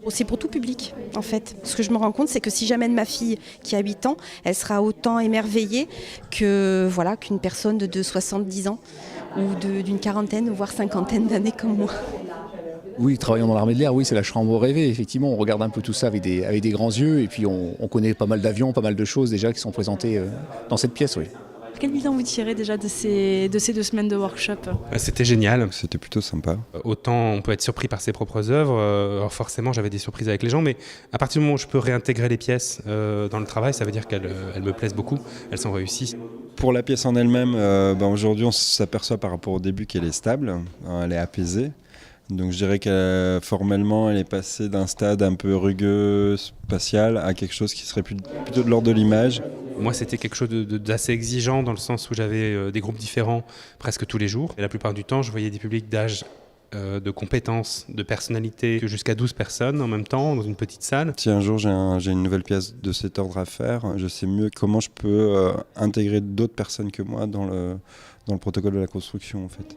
C'est pour tout public, en fait. Ce que je me rends compte, c'est que si j'amène ma fille qui a 8 ans, elle sera autant émerveillée que, voilà, qu'une personne de 70 ans ou d'une quarantaine, voire cinquantaine d'années comme moi. Oui, travaillant dans l'armée de l'air, oui, c'est la chambre rêvée. Effectivement, on regarde un peu tout ça avec des grands yeux et puis on connaît pas mal d'avions, pas mal de choses déjà qui sont présentées dans cette pièce, oui. Quel bilan vous tirez déjà de ces 2 semaines de workshop ? C'était génial. C'était plutôt sympa. Autant on peut être surpris par ses propres œuvres, alors forcément j'avais des surprises avec les gens, mais à partir du moment où je peux réintégrer les pièces dans le travail, ça veut dire qu'elles me plaisent beaucoup, elles sont réussies. Pour la pièce en elle-même, aujourd'hui on s'aperçoit par rapport au début qu'elle est stable, elle est apaisée. Donc je dirais que formellement elle est passée d'un stade un peu rugueux, spatial, à quelque chose qui serait plutôt de l'ordre de l'image. Moi c'était quelque chose d'assez exigeant dans le sens où j'avais des groupes différents presque tous les jours. Et la plupart du temps je voyais des publics d'âge, de compétences, de personnalités, jusqu'à 12 personnes en même temps dans une petite salle. Si un jour j'ai une nouvelle pièce de cet ordre à faire, je sais mieux comment je peux intégrer d'autres personnes que moi dans le protocole de la construction en fait.